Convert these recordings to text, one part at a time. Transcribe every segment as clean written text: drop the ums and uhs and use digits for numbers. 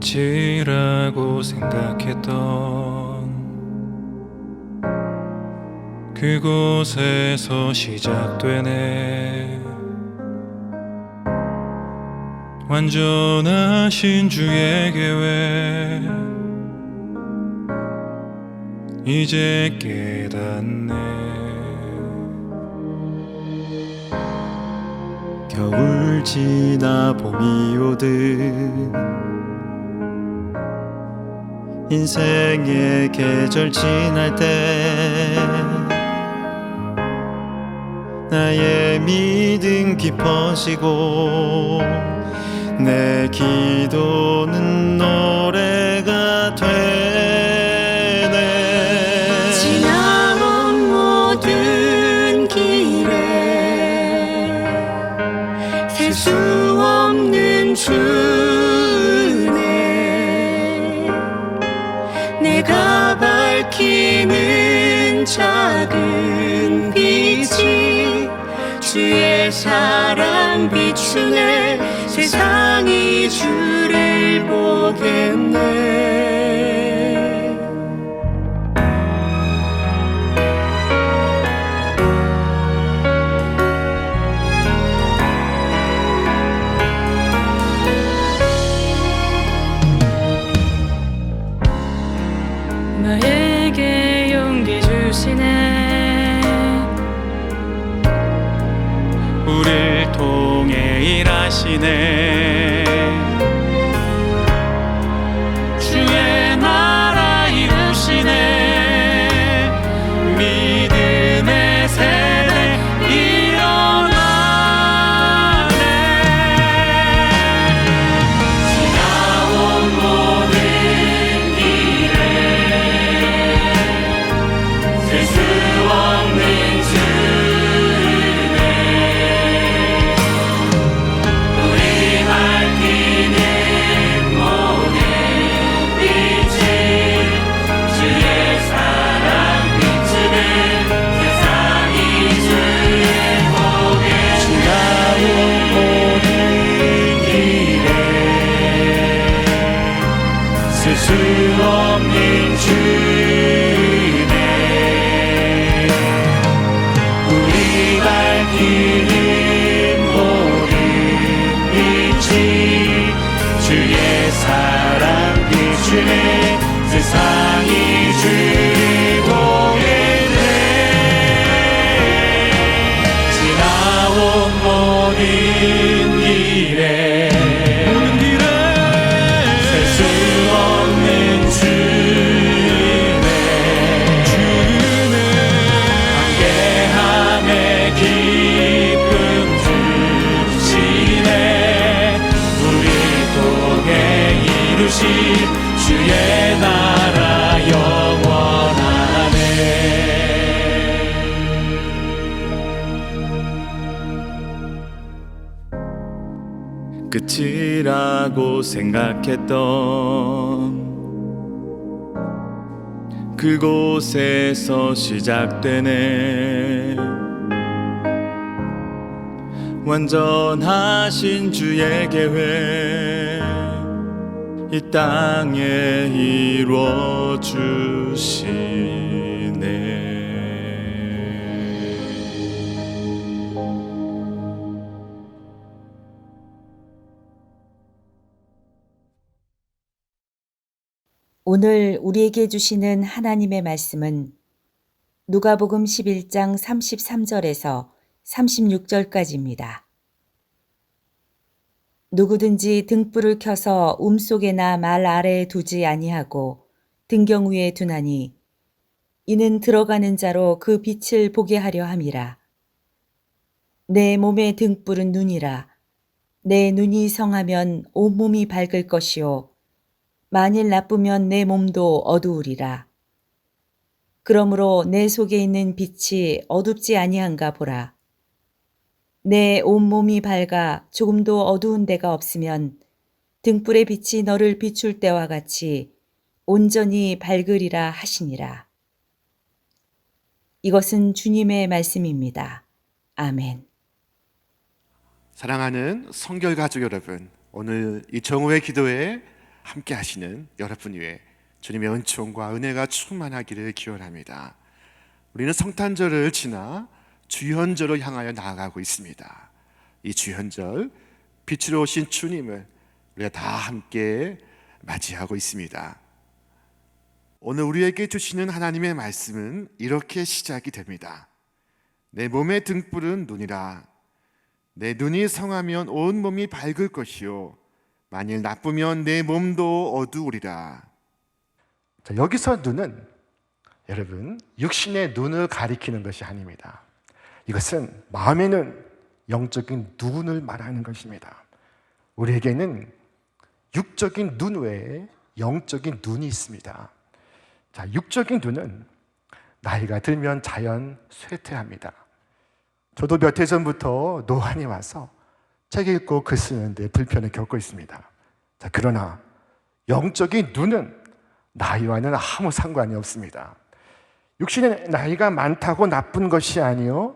끝이라고 생각했던 그곳에서 시작되네. 완전하신 주의 계획 이제 깨닫네. 겨울 지나 봄이 오듯 인생의 계절 지날 때 나의 믿음 깊어지고 내 기도는 노래가 되네. 지나온 모든 길에 셀 수 없는 주네. 내가 밝히는 작은 빛이 주의 사랑 비추네. 세상이 주를 보겠네. 나에게 용기 주시네. 우릴 통해 일하시네. 주의 나라 이루시네. 믿음의 세대 일어나네. 지나온 모든 길에 셀 수 없는 주네. 우리 밝히는 모든 빛이 주의 사랑 비추네. 세상이 주를 보게. 지나온 모든 길에 셀 수 없는 주네. 우리 밝히는 모든 빛이 주의 사랑 비추네. 세상이 주를 보겠네. 지나온 모든 길에 셀 수 없는 주네. 함께함의 기쁨 주시네. 우리 통해 이루신 주의 나라 영원하네. 끝이라고 생각했던 그곳에서 시작되네. 완전하신 주의 계획 이 땅에 이루어 주시네. 오늘 우리에게 주시는 하나님의 말씀은 누가복음 11장 33절에서 36절까지입니다. 누구든지 등불을 켜서 움속에나 말 아래에 두지 아니하고 등경 위에 두나니 이는 들어가는 자로 그 빛을 보게 하려 함이라. 내 몸의 등불은 눈이라. 내 눈이 성하면 온몸이 밝을 것이요 만일 나쁘면 내 몸도 어두우리라. 그러므로 내 속에 있는 빛이 어둡지 아니한가 보라. 내 온몸이 밝아 조금도 어두운 데가 없으면 등불의 빛이 너를 비출 때와 같이 온전히 밝으리라 하시니라. 이것은 주님의 말씀입니다. 아멘. 사랑하는 성결 가족 여러분, 오늘 이정우의 기도회 함께 하시는 여러분 위에 주님의 은총과 은혜가 충만하기를 기원합니다. 우리는 성탄절을 지나 주현절을 향하여 나아가고 있습니다. 이 주현절, 빛으로 오신 주님을 우리가 다 함께 맞이하고 있습니다. 오늘 우리에게 주시는 하나님의 말씀은 이렇게 시작이 됩니다. 내 몸의 등불은 눈이라. 내 눈이 성하면 온 몸이 밝을 것이요 만일 나쁘면 내 몸도 어두우리라. 자, 여기서 눈은 여러분 육신의 눈을 가리키는 것이 아닙니다. 이것은 마음의 눈, 영적인 눈을 말하는 것입니다. 우리에게는 육적인 눈 외에 영적인 눈이 있습니다. 자, 육적인 눈은 나이가 들면 자연 쇠퇴합니다. 저도 몇 해 전부터 노안이 와서 책 읽고 글 쓰는데 불편을 겪고 있습니다. 자, 그러나 영적인 눈은 나이와는 아무 상관이 없습니다. 육신의 나이가 많다고 나쁜 것이 아니요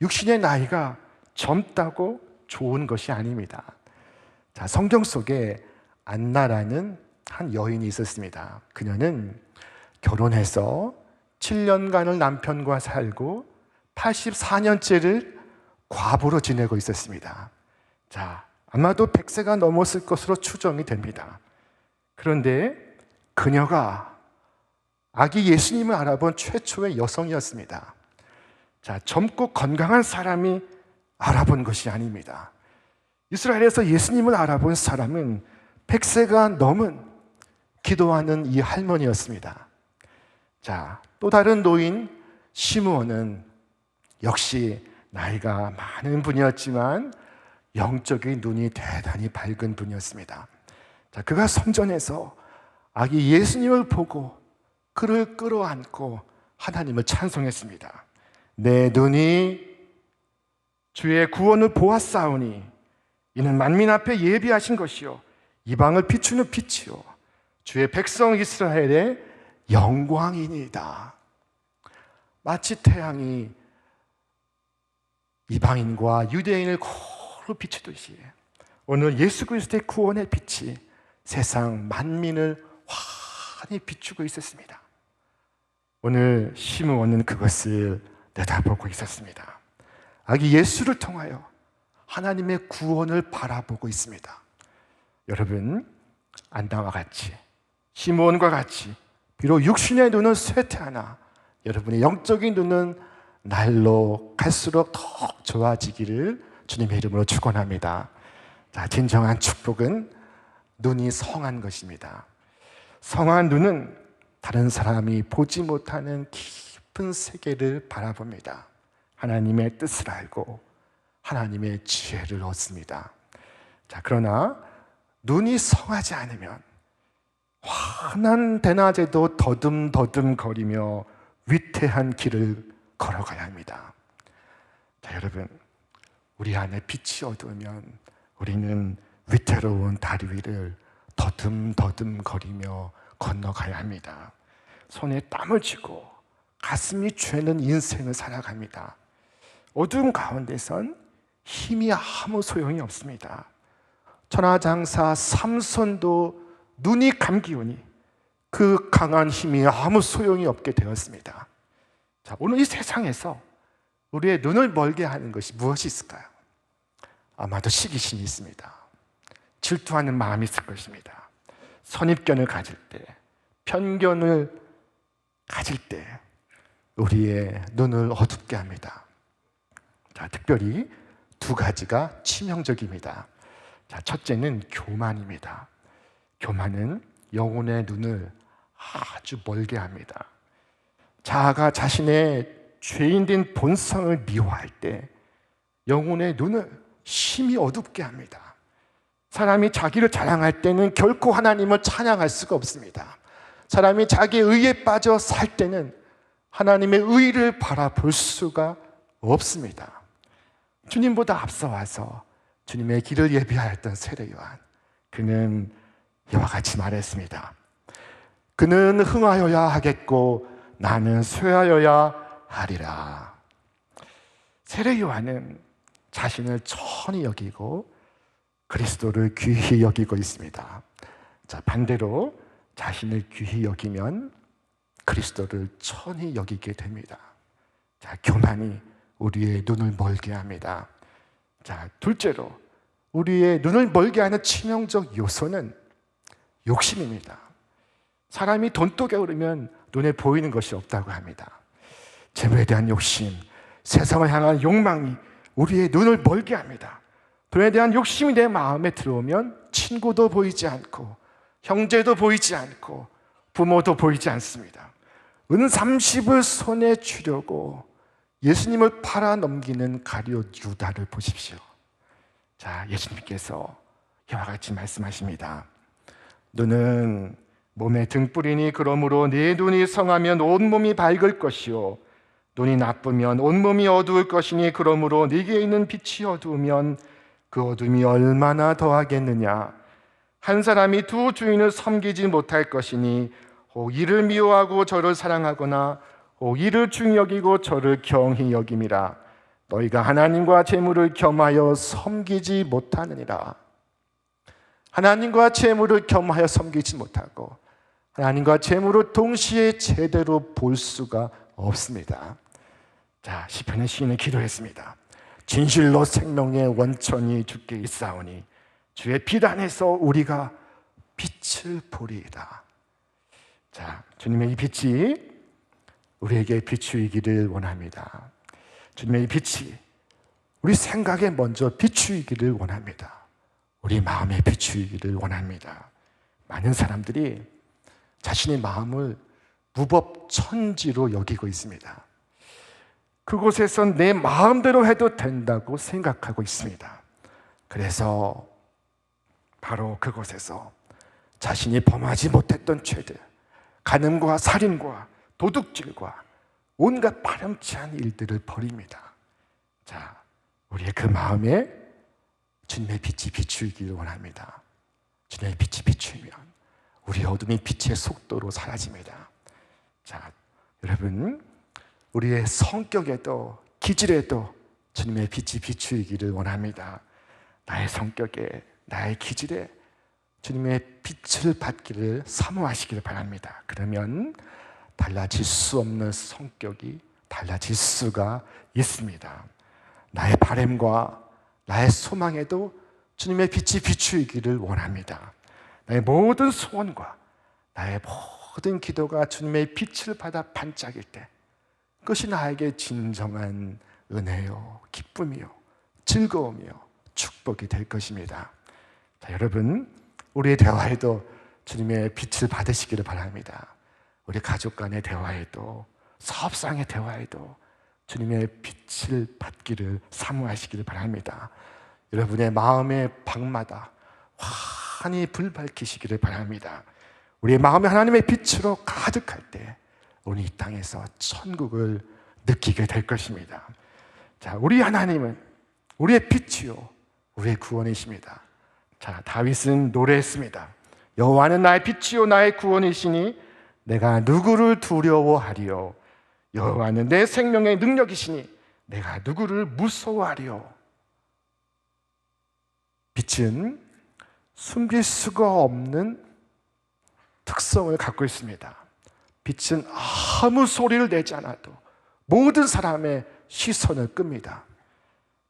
육신의 나이가 젊다고 좋은 것이 아닙니다. 자, 성경 속에 안나라는 한 여인이 있었습니다. 그녀는 결혼해서 7년간을 남편과 살고 84년째를 과부로 지내고 있었습니다. 자, 아마도 100세가 넘었을 것으로 추정이 됩니다. 그런데 그녀가 아기 예수님을 알아본 최초의 여성이었습니다. 자, 젊고 건강한 사람이 알아본 것이 아닙니다. 이스라엘에서 예수님을 알아본 사람은 100세가 넘은 기도하는 이 할머니였습니다. 자, 또 다른 노인 시므온은 역시 나이가 많은 분이었지만 영적인 눈이 대단히 밝은 분이었습니다. 자, 그가 성전에서 아기 예수님을 보고 그를 끌어안고 하나님을 찬송했습니다. 내 눈이 주의 구원을 보았사오니 이는 만민 앞에 예비하신 것이요 이방을 비추는 빛이요 주의 백성 이스라엘의 영광이니이다. 마치 태양이 이방인과 유대인을 고루 비추듯이 오늘 예수 그리스도의 구원의 빛이 세상 만민을 환히 비추고 있었습니다. 오늘 시므온은 그것을 내다보고 있었습니다. 아기 예수를 통하여 하나님의 구원을 바라보고 있습니다. 여러분, 안나와 같이 시므온과 같이 비록 육신의 눈은 쇠퇴하나 여러분의 영적인 눈은 날로 갈수록 더 좋아지기를 주님의 이름으로 축원합니다. 자, 진정한 축복은 눈이 성한 것입니다. 성한 눈은 다른 사람이 보지 못하는 깊은 세계를 바라봅니다. 하나님의 뜻을 알고 하나님의 지혜를 얻습니다. 자, 그러나 눈이 성하지 않으면 환한 대낮에도 더듬더듬 거리며 위태한 길을 걸어가야 합니다. 자, 여러분, 우리 안에 빛이 어두우면 우리는 위태로운 다리 위를 더듬더듬 거리며 건너가야 합니다. 손에 땀을 쥐고 가슴이 죄는 인생을 살아갑니다. 어두운 가운데선 힘이 아무 소용이 없습니다. 천하장사 삼손도 눈이 감기우니 그 강한 힘이 아무 소용이 없게 되었습니다. 자, 오늘 이 세상에서 우리의 눈을 멀게 하는 것이 무엇이 있을까요? 아마도 시기심이 있습니다. 질투하는 마음이 있을 것입니다. 선입견을 가질 때, 편견을 가질 때 우리의 눈을 어둡게 합니다. 자, 특별히 두 가지가 치명적입니다. 자, 첫째는 교만입니다. 교만은 영혼의 눈을 아주 멀게 합니다. 자아가 자신의 죄인된 본성을 미워할 때 영혼의 눈을 심히 어둡게 합니다. 사람이 자기를 자랑할 때는 결코 하나님을 찬양할 수가 없습니다. 사람이 자기의 의에 빠져 살 때는 하나님의 의를 바라볼 수가 없습니다. 주님보다 앞서와서 주님의 길을 예비하였던 세례 요한, 그는 이와 같이 말했습니다. 그는 흥하여야 하겠고 나는 쇠하여야 하리라. 세례 요한은 자신을 천히 여기고 그리스도를 귀히 여기고 있습니다. 자, 반대로 자신을 귀히 여기면 그리스도를 천히 여기게 됩니다. 자, 교만이 우리의 눈을 멀게 합니다. 자, 둘째로 우리의 눈을 멀게 하는 치명적 요소는 욕심입니다. 사람이 돈독에 오르면 눈에 보이는 것이 없다고 합니다. 재물에 대한 욕심, 세상을 향한 욕망이 우리의 눈을 멀게 합니다. 돈에 대한 욕심이 내 마음에 들어오면 친구도 보이지 않고 형제도 보이지 않고 부모도 보이지 않습니다. 은 30을 손에 쥐려고 예수님을 팔아 넘기는 가룟 유다를 보십시오. 자, 예수님께서 이와 같이 말씀하십니다. 너는 몸에 등불이니 그러므로 네 눈이 성하면 온몸이 밝을 것이요 눈이 나쁘면 온몸이 어두울 것이니 그러므로 네게 있는 빛이 어두우면 그 어둠이 얼마나 더하겠느냐. 한 사람이 두 주인을 섬기지 못할 것이니 혹 이를 미워하고 저를 사랑하거나 혹 이를 중히 여기고 저를 경히 여김이라. 너희가 하나님과 재물을 겸하여 섬기지 못하느니라. 하나님과 재물을 겸하여 섬기지 못하고 하나님과 재물을 동시에 제대로 볼 수가 없습니다. 자, 시편의 시인은 기도했습니다. 진실로 생명의 원천이 주께 있사오니 주의 빛 안에서 우리가 빛을 보리이다. 자, 주님의 이 빛이 우리에게 비추이기를 원합니다. 주님의 이 빛이 우리 생각에 먼저 비추이기를 원합니다. 우리 마음에 비추이기를 원합니다. 많은 사람들이 자신의 마음을 무법천지로 여기고 있습니다. 그곳에선 내 마음대로 해도 된다고 생각하고 있습니다. 그래서 바로 그곳에서 자신이 범하지 못했던 죄들, 간음과 살인과 도둑질과 온갖 파렴치한 일들을 벌입니다. 자, 우리의 그 마음에 주님의 빛이 비추이기를 원합니다. 주님의 빛이 비추면 우리의 어둠이 빛의 속도로 사라집니다. 자, 여러분, 우리의 성격에도 기질에도 주님의 빛이 비추이기를 원합니다. 나의 성격에, 나의 기질에 주님의 빛을 받기를 사모하시기를 바랍니다. 그러면 달라질 수 없는 성격이 달라질 수가 있습니다. 나의 바램과 나의 소망에도 주님의 빛이 비추이기를 원합니다. 나의 모든 소원과 나의 모든 기도가 주님의 빛을 받아 반짝일 때 그것이 나에게 진정한 은혜요, 기쁨이요, 즐거움이요, 축복이 될 것입니다. 자, 여러분, 우리의 대화에도 주님의 빛을 받으시기를 바랍니다. 우리 가족 간의 대화에도, 사업상의 대화에도 주님의 빛을 받기를 사모하시기를 바랍니다. 여러분의 마음의 방마다 환히 불 밝히시기를 바랍니다. 우리의 마음이 하나님의 빛으로 가득할 때 우리 이 땅에서 천국을 느끼게 될 것입니다. 자, 우리 하나님은 우리의 빛이요, 우리의 구원이십니다. 자, 다윗은 노래했습니다. 여호와는 나의 빛이요 나의 구원이시니 내가 누구를 두려워하리요. 여호와는 내 생명의 능력이시니 내가 누구를 무서워하리요. 빛은 숨길 수가 없는 특성을 갖고 있습니다. 빛은 아무 소리를 내지 않아도 모든 사람의 시선을 끕니다.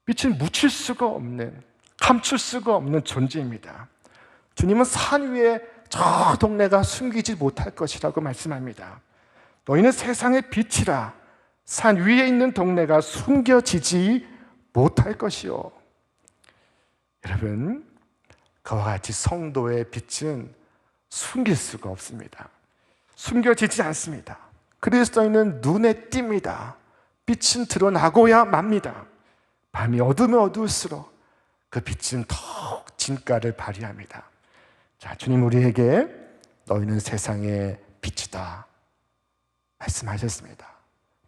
빛은 묻힐 수가 없는, 감출 수가 없는 존재입니다. 주님은 산 위에 저 동네가 숨기지 못할 것이라고 말씀합니다. 너희는 세상의 빛이라 산 위에 있는 동네가 숨겨지지 못할 것이요. 여러분, 그와 같이 성도의 빛은 숨길 수가 없습니다. 숨겨지지 않습니다. 그리스도인은 눈에 띕니다. 빛은 드러나고야 맙니다. 밤이 어두우면 어두울수록 그 빛은 더욱 진가를 발휘합니다. 자, 주님 우리에게 너희는 세상의 빛이다 말씀하셨습니다.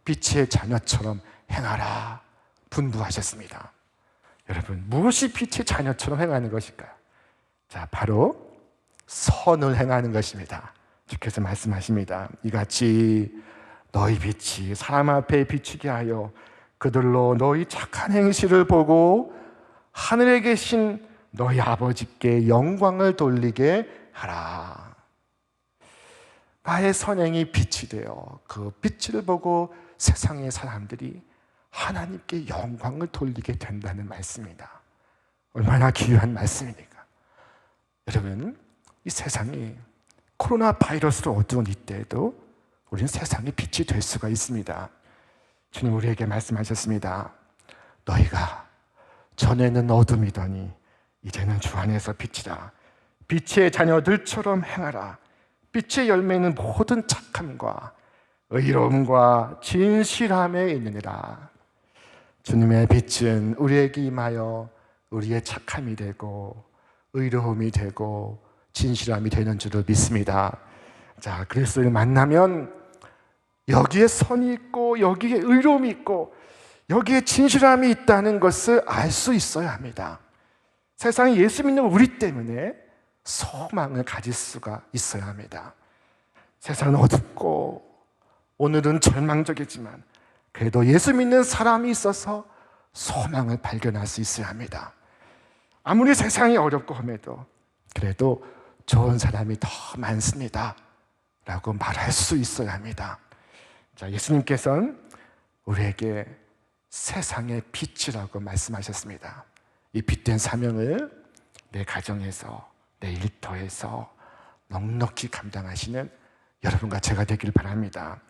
빛의 자녀처럼 행하라 분부하셨습니다. 여러분, 무엇이 빛의 자녀처럼 행하는 것일까요? 자, 바로 선을 행하는 것입니다. 주께서 말씀하십니다. 이같이 너희 빛이 사람 앞에 비추게 하여 그들로 너희 착한 행실을 보고 하늘에 계신 너희 아버지께 영광을 돌리게 하라. 나의 선행이 빛이 되어 그 빛을 보고 세상의 사람들이 하나님께 영광을 돌리게 된다는 말씀이다. 얼마나 귀한 말씀입니까? 여러분, 이 세상이 코로나 바이러스로 어두운 이때에도 우리는 세상의 빛이 될 수가 있습니다. 주님 우리에게 말씀하셨습니다. 너희가 전에는 어둠이더니 이제는 주 안에서 빛이라. 빛의 자녀들처럼 행하라. 빛의 열매는 모든 착함과 의로움과 진실함에 있느니라. 주님의 빛은 우리에게 임하여 우리의 착함이 되고 의로움이 되고 진실함이 되는 줄을 믿습니다. 자, 그리스도를 만나면 여기에 선이 있고 여기에 의로움이 있고 여기에 진실함이 있다는 것을 알 수 있어야 합니다. 세상에 예수 믿는 우리 때문에 소망을 가질 수가 있어야 합니다. 세상은 어둡고 오늘은 절망적이지만 그래도 예수 믿는 사람이 있어서 소망을 발견할 수 있어야 합니다. 아무리 세상이 어렵고 함에도 그래도 좋은 사람이 더 많습니다 라고 말할 수 있어야 합니다. 자, 예수님께서는 우리에게 세상의 빛이라고 말씀하셨습니다. 이 빛된 사명을 내 가정에서 내 일터에서 넉넉히 감당하시는 여러분과 제가 되길 바랍니다.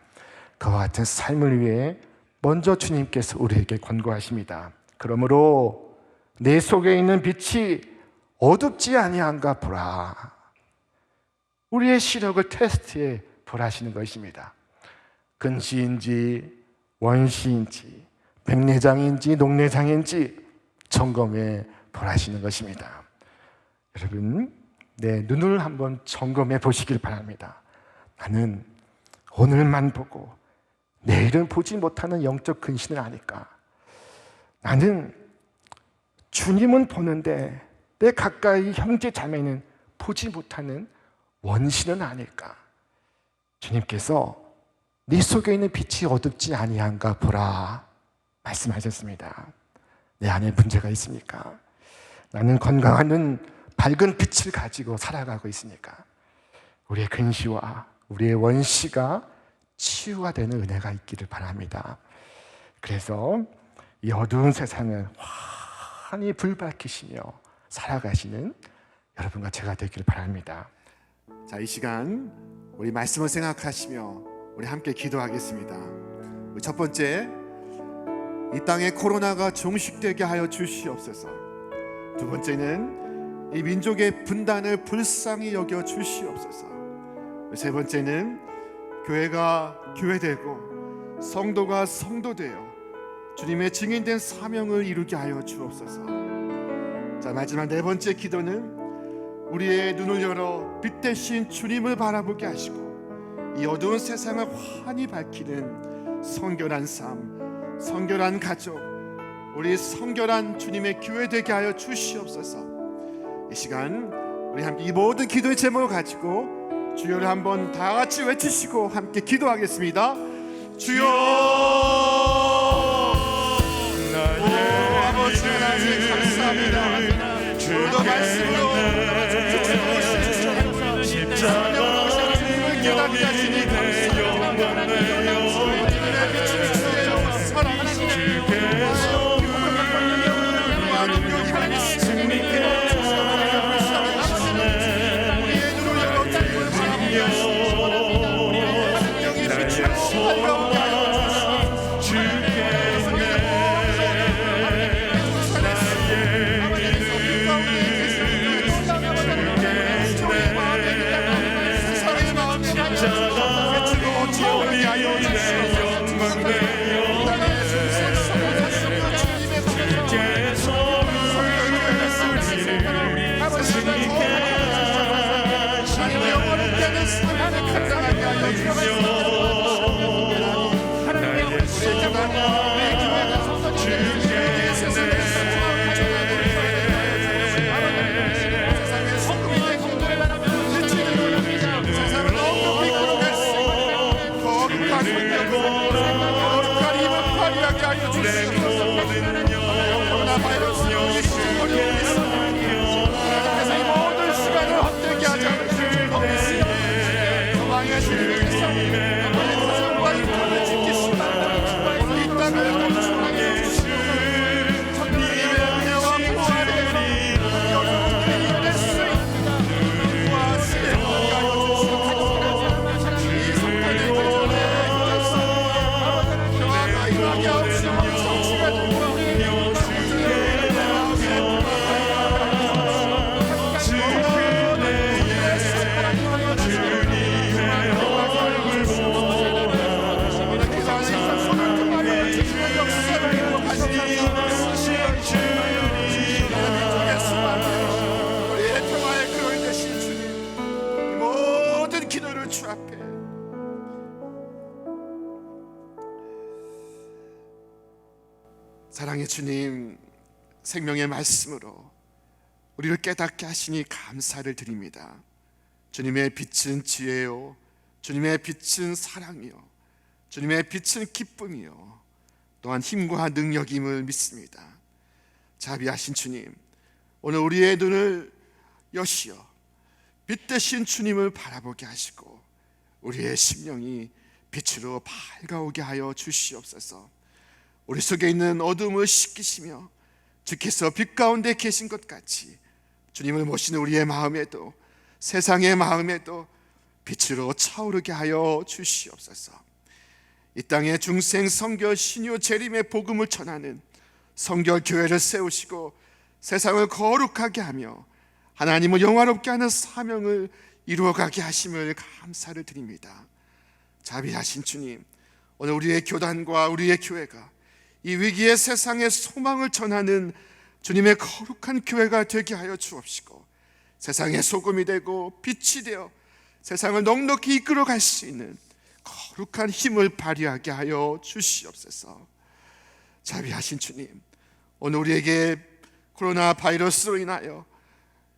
그와 같은 삶을 위해 먼저 주님께서 우리에게 권고하십니다. 그러므로 내 속에 있는 빛이 어둡지 아니한가 보라. 우리의 시력을 테스트해 보라시는 것입니다. 근시인지 원시인지 백내장인지 녹내장인지 점검해 보라시는 것입니다. 여러분, 내 눈을 한번 점검해 보시길 바랍니다. 나는 오늘만 보고 내일은 보지 못하는 영적 근신을 아닐까? 나는 주님은 보는데 내 가까이 형제 자매는 보지 못하는 원신은 아닐까? 주님께서 네 속에 있는 빛이 어둡지 아니한가 보라 말씀하셨습니다. 내 안에 문제가 있습니까? 나는 건강한 눈, 밝은 빛을 가지고 살아가고 있으니까 우리의 근시와 우리의 원시가 치유가 되는 은혜가 있기를 바랍니다. 그래서 이 어두운 세상을 환히 불밝히시며 살아가시는 여러분과 제가 되기를 바랍니다. 자, 이 시간 우리 말씀을 생각하시며 우리 함께 기도하겠습니다. 첫 번째, 이 땅에 코로나가 종식되게 하여 주시옵소서. 두 번째는 이 민족의 분단을 불쌍히 여겨 주시옵소서. 세 번째는 교회가 교회되고 성도가 성도되어 주님의 증인된 사명을 이루게 하여 주옵소서. 자, 마지막 네 번째 기도는 우리의 눈을 열어 빛 대신 주님을 바라보게 하시고 이 어두운 세상을 환히 밝히는 성결한 삶, 성결한 가족, 우리 성결한 주님의 교회 되게 하여 주시옵소서. 이 시간 우리 함께 이 모든 기도의 제목을 가지고 주여를 한번 다 같이 외치시고 함께 기도하겠습니다. 주여, 아버지 하나님 감사합니다. 오늘도 말씀으로 주시옵소서. 십자가 주님을 깨닫게 하시니 감사합니다. 주님의 빛을 주여 사랑하시는 사랑의 주님, 생명의 말씀으로 우리를 깨닫게 하시니 감사를 드립니다. 주님의 빛은 지혜요, 주님의 빛은 사랑이요, 주님의 빛은 기쁨이요, 또한 힘과 능력임을 믿습니다. 자비하신 주님, 오늘 우리의 눈을 여시어 빛 대신 주님을 바라보게 하시고 우리의 심령이 빛으로 밝아오게 하여 주시옵소서. 우리 속에 있는 어둠을 씻기시며 주께서 빛 가운데 계신 것 같이 주님을 모시는 우리의 마음에도, 세상의 마음에도 빛으로 차오르게 하여 주시옵소서. 이 땅에 중생 성결 신유 재림의 복음을 전하는 성결 교회를 세우시고 세상을 거룩하게 하며 하나님을 영화롭게 하는 사명을 이루어가게 하심을 감사를 드립니다. 자비하신 주님, 오늘 우리의 교단과 우리의 교회가 이 위기의 세상에 소망을 전하는 주님의 거룩한 교회가 되게 하여 주옵시고 세상의 소금이 되고 빛이 되어 세상을 넉넉히 이끌어갈 수 있는 거룩한 힘을 발휘하게 하여 주시옵소서. 자비하신 주님, 오늘 우리에게 코로나 바이러스로 인하여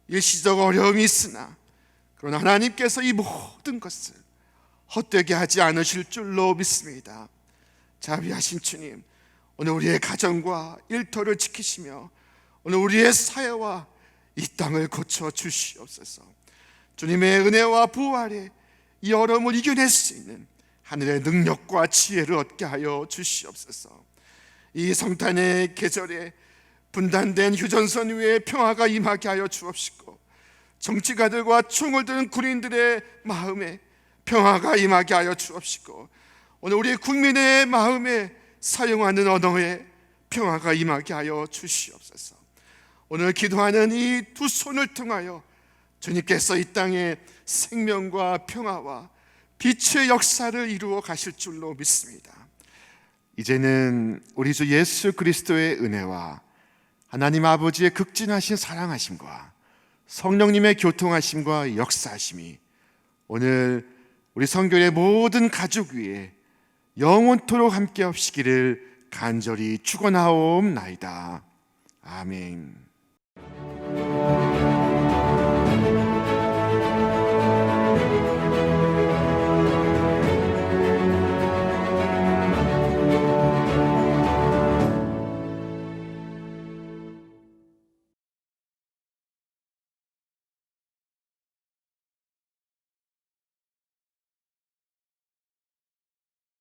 일시적 어려움이 있으나 그러나 하나님께서 이 모든 것을 헛되게 하지 않으실 줄로 믿습니다. 자비하신 주님, 오늘 우리의 가정과 일터를 지키시며 오늘 우리의 사회와 이 땅을 고쳐 주시옵소서. 주님의 은혜와 부활에 이 어려움을 이겨낼 수 있는 하늘의 능력과 지혜를 얻게 하여 주시옵소서. 이 성탄의 계절에 분단된 휴전선 위에 평화가 임하게 하여 주옵시고 정치가들과 총을 드는 군인들의 마음에 평화가 임하게 하여 주옵시고 오늘 우리 국민의 마음에 사용하는 언어에 평화가 임하게 하여 주시옵소서. 오늘 기도하는 이 두 손을 통하여 주님께서 이 땅에 생명과 평화와 빛의 역사를 이루어 가실 줄로 믿습니다. 이제는 우리 주 예수 그리스도의 은혜와 하나님 아버지의 극진하신 사랑하심과 성령님의 교통하심과 역사하심이 오늘 우리 성교의 모든 가족 위에 영원토록 함께 하시기를 간절히 축원하옵나이다. 아멘.